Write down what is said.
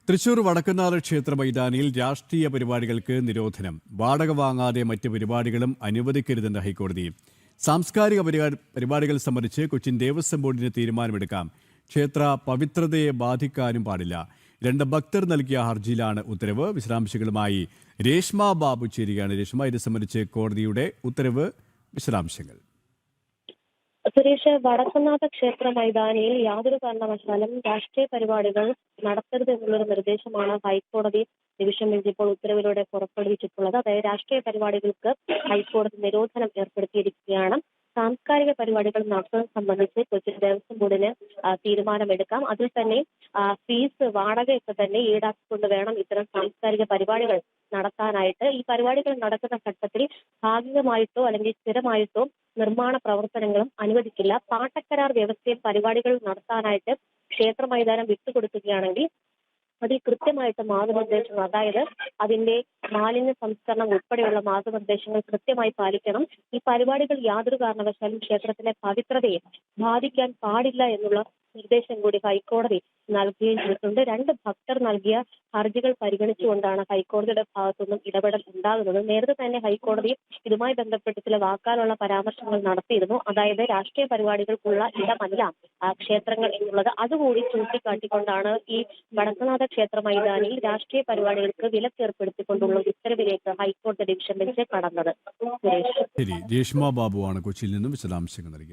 തൃശൂർ വടക്കുന്നാഥ ക്ഷേത്ര മൈതാനിയിൽ രാഷ്ട്രീയ പരിപാടികൾക്ക് നിരോധനം. വാടക വാങ്ങാതെ മറ്റ് പരിപാടികളും അനുവദിക്കരുതെന്ന് ഹൈക്കോടതി. സാംസ്കാരിക പരിപാടികൾ സംബന്ധിച്ച് കൊച്ചിൻ ദേവസ്വം ബോർഡിന് തീരുമാനമെടുക്കാം. ക്ഷേത്ര പവിത്രതയെ ബാധിക്കാനും പാടില്ല. 2 ഭക്തർ നൽകിയ ഹർജിയിലാണ് ഉത്തരവ്. വിശദാംശങ്ങളുമായി രേഷ്മ ബാബു ചേരുകയാണ്. രേഷ്മ, ഇത് സംബന്ധിച്ച് കോടതിയുടെ ഉത്തരവ്, വിശദാംശങ്ങൾ. സുരേഷ്, വടക്കുന്നാഥ ക്ഷേത്ര മൈതാനിയിൽ യാതൊരു കാരണവശാലും രാഷ്ട്രീയ പരിപാടികൾ നടത്തരുത് എന്നുള്ളൊരു നിർദ്ദേശമാണ് ഹൈക്കോടതി ഡിവിഷൻ ബെഞ്ച് ഇപ്പോൾ ഉത്തരവിലൂടെ പുറപ്പെടുവിച്ചിട്ടുള്ളത്. അതായത് രാഷ്ട്രീയ പരിപാടികൾക്ക് ഹൈക്കോടതി നിരോധനം ഏർപ്പെടുത്തിയിരിക്കുകയാണ്. സാംസ്കാരിക പരിപാടികൾ നടത്തുന്നത് സംബന്ധിച്ച് കൊച്ചിൻ ദേവസ്വം ബോർഡിന് തീരുമാനമെടുക്കാം. അതിൽ തന്നെ ഫീസ്, വാടകയൊക്കെ തന്നെ ഈടാക്കിക്കൊണ്ട് വേണം ഇത്തരം സാംസ്കാരിക പരിപാടികൾ നടത്താനായിട്ട്. ഈ പരിപാടികൾ നടക്കുന്ന ഘട്ടത്തിൽ ഭാഗികമായിട്ടോ അല്ലെങ്കിൽ സ്ഥിരമായിട്ടോ നിർമ്മാണ പ്രവർത്തനങ്ങളും അനുവദിക്കില്ല. പാട്ടക്കരാർ വ്യവസ്ഥയിൽ പരിപാടികൾ നടത്താനായിട്ട് ക്ഷേത്ര മൈതാനം വിട്ടുകൊടുക്കുകയാണെങ്കിൽ അതിൽ കൃത്യമായിട്ട് മാർഗനിർദ്ദേശങ്ങൾ, അതായത് അതിന്റെ മാലിന്യ സംസ്കരണം ഉൾപ്പെടെയുള്ള മാർഗനിർദ്ദേശങ്ങൾ കൃത്യമായി പാലിക്കണം. ഈ പരിപാടികൾ യാതൊരു കാരണവശാലും ക്ഷേത്രത്തിലെ പവിത്രതയെ ബാധിക്കാൻ പാടില്ല എന്നുള്ള നിർദ്ദേശം കൂടി ഹൈക്കോടതി നൽകുകയും ചെയ്തിട്ടുണ്ട്. 2 ഭക്തർ നൽകിയ ഹർജികൾ പരിഗണിച്ചുകൊണ്ടാണ് ഹൈക്കോടതിയുടെ ഭാഗത്തുനിന്നും ഇടപെടൽ ഉണ്ടാകുന്നത്. നേരത്തെ തന്നെ ഹൈക്കോടതി ഇതുമായി ബന്ധപ്പെട്ട് ചില വാക്കാലുള്ള പരാമർശങ്ങൾ നടത്തിയിരുന്നു. അതായത് രാഷ്ട്രീയ പരിപാടികൾക്കുള്ള ഇടമല്ല ക്ഷേത്രങ്ങൾ എന്നുള്ളത്. അതുകൂടി ചൂണ്ടിക്കാട്ടിക്കൊണ്ടാണ് ഈ വടക്കുന്നാഥ ക്ഷേത്ര മൈതാനിയിൽ രാഷ്ട്രീയ പരിപാടികൾക്ക് വിലക്കേർപ്പെടുത്തിക്കൊണ്ടുള്ള ഉത്തരവിലേക്ക് ഹൈക്കോടതി ഡിവിഷൻ ബെഞ്ച് കടന്നത്. ശരി, രേഷ്മ ബാബുവാണ് കൊച്ചിയിൽ നിന്നും വിശദാംശങ്ങൾ നൽകിയത്.